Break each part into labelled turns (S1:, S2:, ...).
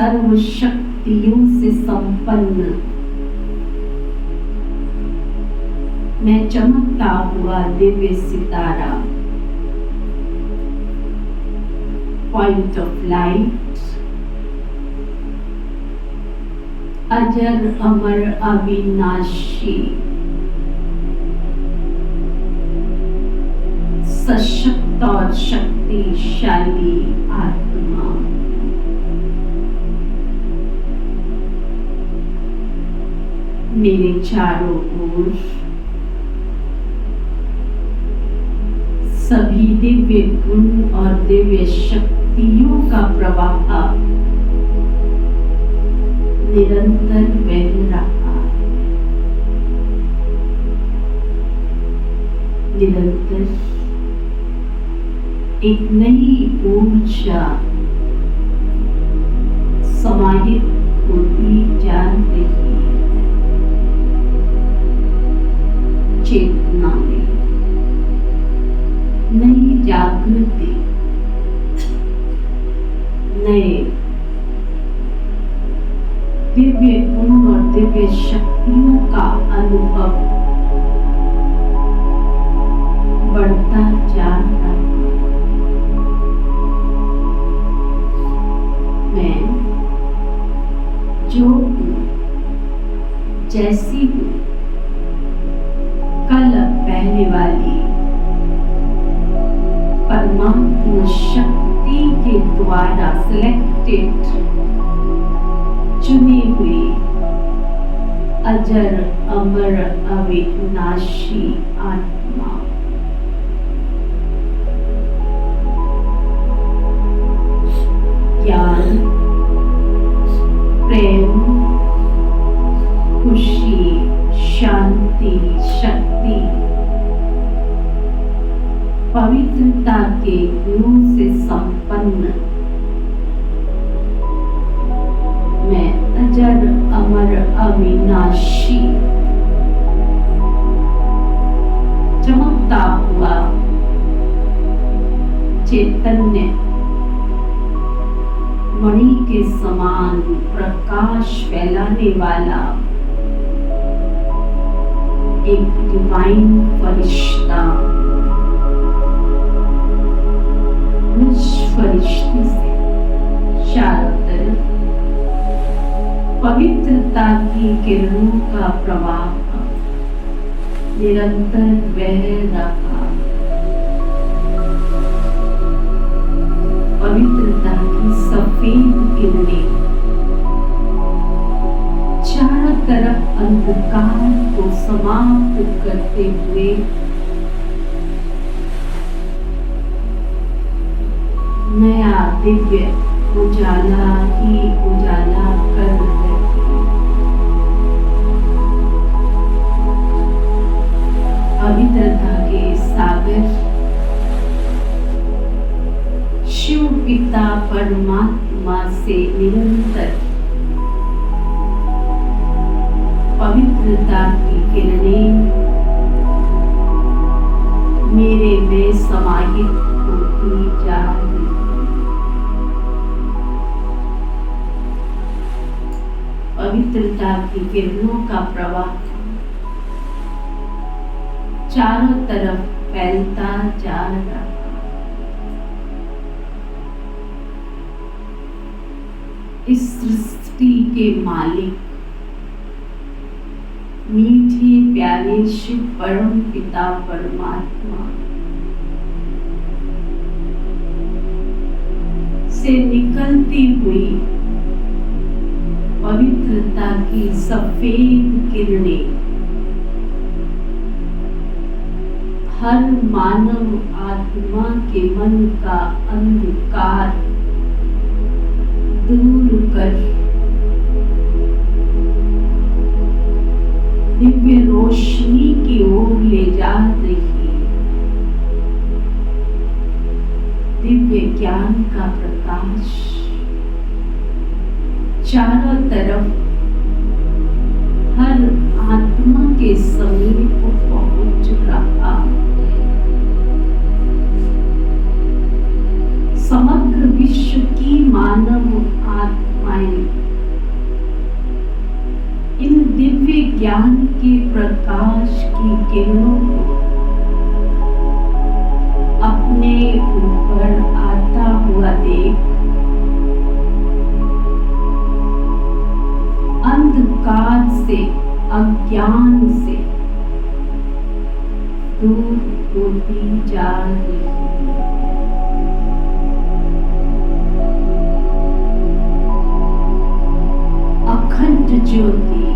S1: सर्व शक्तियों से संपन्न मैं चमकता हुआ दिव्य सितारा, पॉइंट ऑफ लाइट, अजर अमर अविनाशी, सशक्त और शक्तिशाली आत्मा, मेरे चारों ओर सभी दिव्य गुण और दिव्य शक्तियों का प्रवाह निरंतर बह रहा, निरंतर एक नई ऊर्जा समाहित होती जा रही है चेतना में, नई जागृति, नए दिव्य गुण और दिव्य शक्तियों का अनुभव बढ़ता जा रहा है। मैं जो हूँ, जैसी हूँ, कल पहले वाली परमात्मा शक्ति के द्वारा सिलेक्टेड चुनी हुई अजर अमर अविनाशी आत्मा, ज्ञान, प्रेम, खुशी, शांति, शक्ति, पवित्रता के गुणों से संपन्न मैं अजर अमर अविनाशी चमकता हुआ चैतन्य मणि के समान प्रकाश फैलाने वाला एक डिवाइन फरिश्ता मुझ फरिश्ते से चारों तरफ पवित्रता की किरणों का प्रवाह निरंतर बह रहा, पवित्रता की सफेद किरणें चारों तरफ अंधकार को समाप्त करते हुए नया दिव्य उजाला ही उजाला कर रहे। पवित्रता के सागर शिव पिता परमात्मा से निरंतर पवित्रता की किरणें मेरे में समाहित होती जा रही। पवित्रता की किरणों का प्रवाह चारों तरफ फैलता जा रहा। इस सृष्टि के मालिक मीठे प्यारे शिव परम पिता परमात्मा से निकलती हुई पवित्रता की सफेद किरणें हर मानव आत्मा के मन का अंधकार दूर कर दिव्य रोशनी की ओर ले जा रही है। दिव्य ज्ञान का प्रकाश चारों तरफ हर आत्मा के समीप पहुंच रहा। समग्र विश्व की मानव आत्माएं आत्माएं इन दिव्य ज्ञान के प्रकाश की किरणों को अपने ऊपर आता हुआ देख अंधकार से, अज्ञान से दूर होती जा रही है। अखंड ज्योति,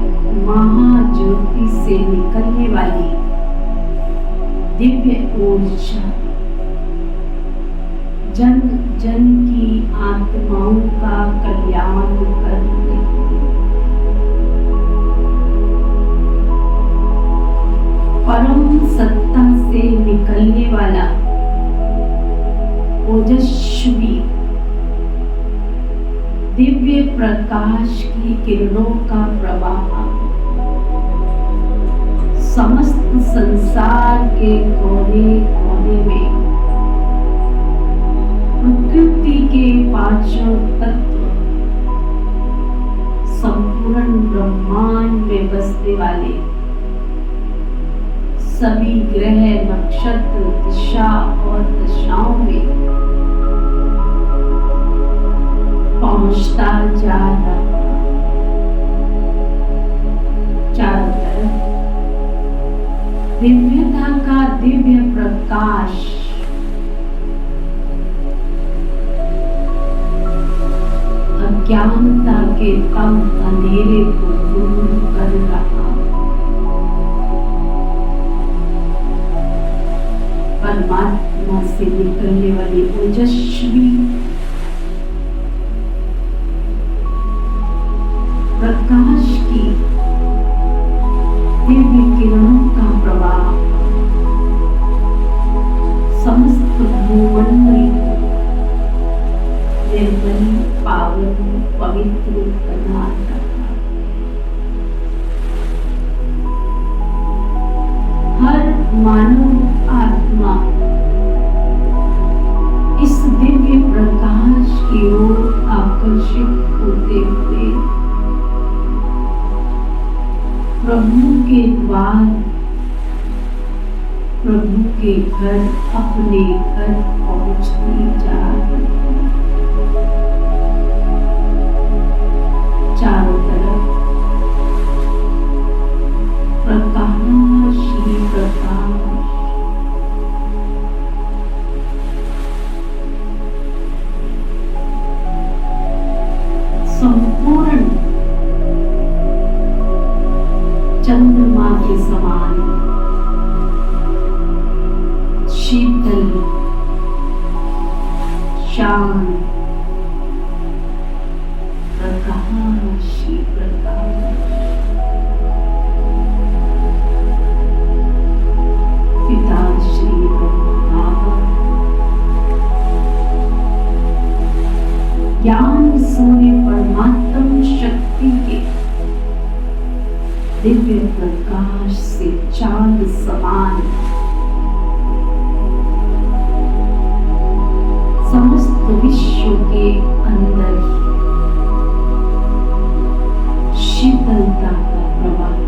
S1: महाज्योति से निकलने वाली दिव्य ऊर्जा जन जन की आत्माओं का कल्याण कर रही है। परम सत्ता से निकलने वाला ओजस्वी दिव्य प्रकाश की किरणों का प्रवाह समस्त संसार के कोने कोने में प्रकृति के पांचों तत्व, संपूर्ण ब्रह्मांड में बसने वाले सभी ग्रह, नक्षत्र, दिशा और दशाओं में पहुंचता जा रहा। चारों तरफ दिव्यता का दिव्य प्रकाश अज्ञानता के तम अंधेरे को दूर कर रहा। परमात्मा से निकलने वाली ओजस्वी प्रकाश की दिव्य किरणों का प्रवाह समस्त भूमंडल को निर्मल, पावन, पवित्र बना रहा। हर मानव आत्मा इस दिव्य प्रकाश की ओर आकर्षित होते हुए प्रभु के द्वार, प्रभु के घर, अपने घर पहुंचती जा रही है। चारों तरफ प्रकाश ही प्रकाश, संपूर्ण चंद्रमा के समान शीतल, शांत प्रकाश ही प्रकाश। पिता श्री ब्रह्मा ज्ञान सूर्य परमात्म शक्ति के दिव्य प्रकाश से चांद समान समस्त विश्व के अंदर शीतलता का प्रवाह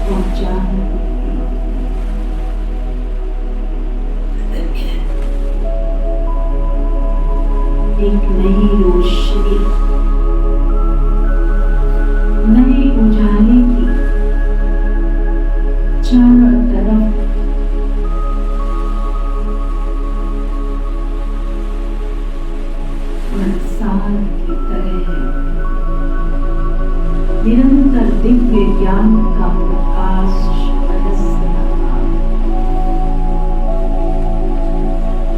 S1: पहुंचा है। एक नई रोशनी, नए उजाले की चारों तरफ बरसात की तरह निरंतर दिव्य ज्ञान का प्रकाश बरस रहा।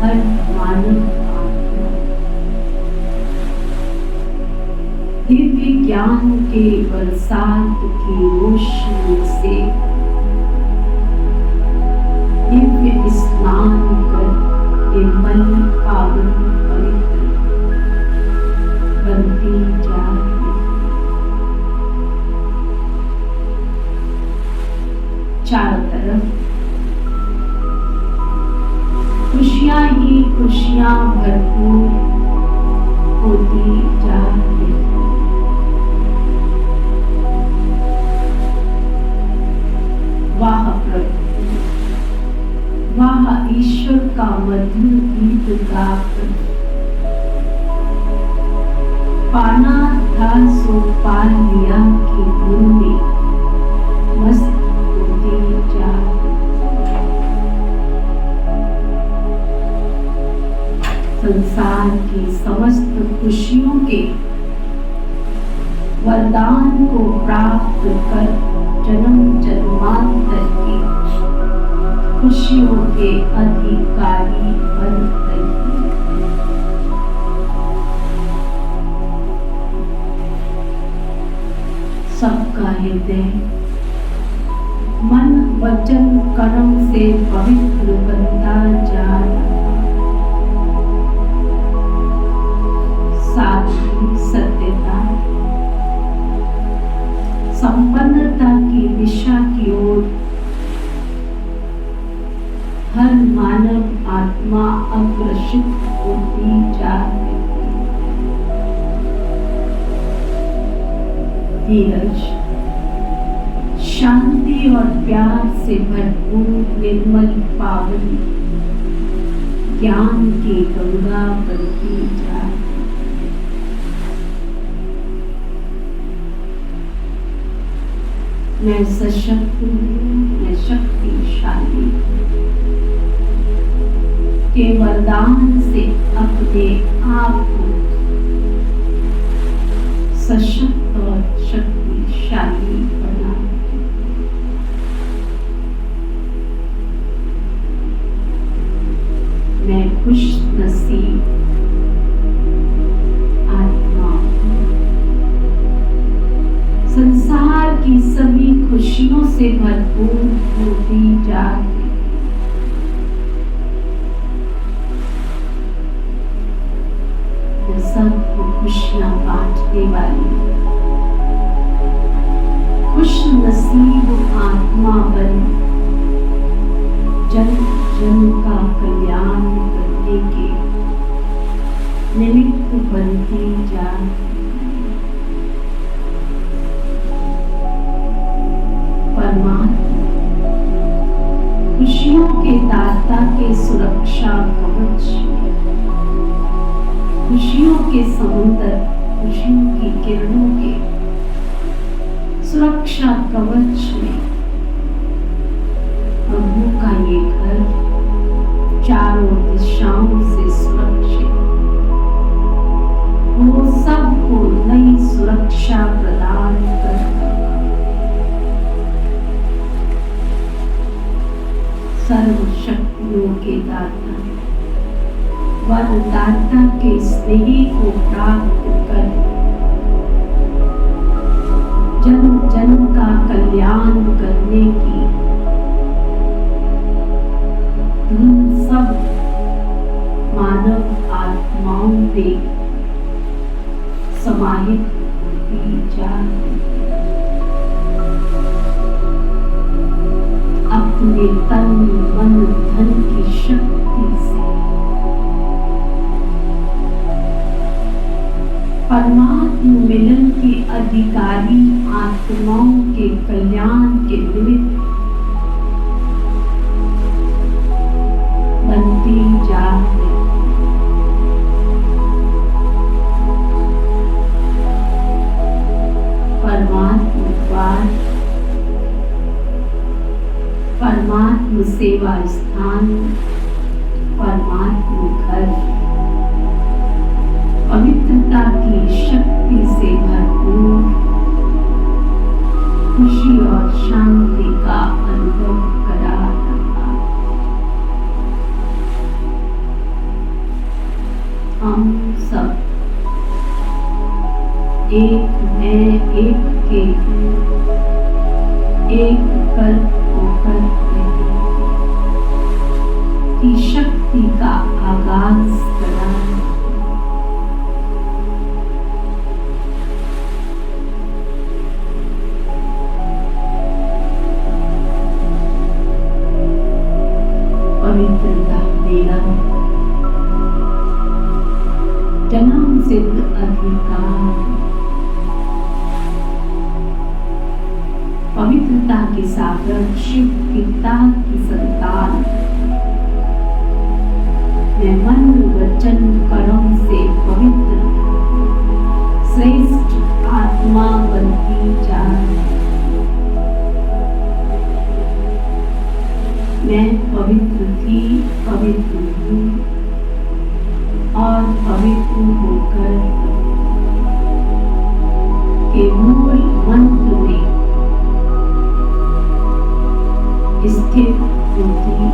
S1: हर मानव दिव्य ज्ञान के बरसात की रोशनी से दिव्य स्नान कर निर्मल, पावन, पवित्र बनती जा रही। चारों तरफ खुशियां ही खुशियां भरपूर होती जाते। वाह प्रभु, वाह ईश्वर का मधुर गीत गाकर, पाना था सो पा लिया की धुन में मस्त होते जाते। संसार की समस्त खुशियों के वरदान को प्राप्त कर जन्म जन्मांतर की खुशियों के अधिकारी बन गई। सबका हृदय मन वचन कर्म से पवित्र बनता जा रहा। सादगी, सत्यता, संपन्नता की दिशा की ओर हर मानव आत्मा अग्रसित होती जा रही। धीरज, शांति और प्यार से भरपूर निर्मल पावन ज्ञान की गंगा बनती जा रही। मैं सशक्त हूँ, मैं शक्तिशाली के वरदान से अपने आप को सशक्त और शक्तिशाली बना। मैं खुश नसीब आत्मा हूँ। संसार की सभी खुशियों से भरपूर होती जा रही। सबको खुशियां बांटने वाली खुश नसीब आत्मा बन जन जन का कल्याण करने के निमित्त बनती जा रही। परमात्मा खुशियों के दाता के सुरक्षा कवच, खुशियों के समुद्र, खुशियों की किरणों के सुरक्षा कवच में प्रभु का ये घर चारों दिशाओं से सुरक्षित, वो सबको नई सुरक्षा प्रदान करता। सर्व शक्तियों के दाता, वरदाता के स्नेह को प्राप्त कर जन जन का कल्याण करने की धुन सब मानव आत्माओं में समाहित होती जा रही। अपने तन मन धन की शक्ति से परमात्म मिलन के अधिकारी आत्माओं के कल्याण के निमित्त बनती जा रही। परमात्म द्वार, परमात्म सेवा स्थान, परमात्म घर पवित्रता की शक्ति से भरपूर खुशी और शांति का अनुभव करा रहा। हम सब एक हैं, एक के एक कर होकर की शक्ति का आगाज करा। पवित्रता मेरा जन्म सिद्ध अधिकार स्वीकार। पवित्रता के सागर शिव पिता की संतान, मैं मन वचन कर्म से पवित्र श्रेष्ठ आत्मा बनती जा रही। मैं पवित्र थी, पवित्र हूँ और पवित्र होकर के मूल मंत्र में स्थित होती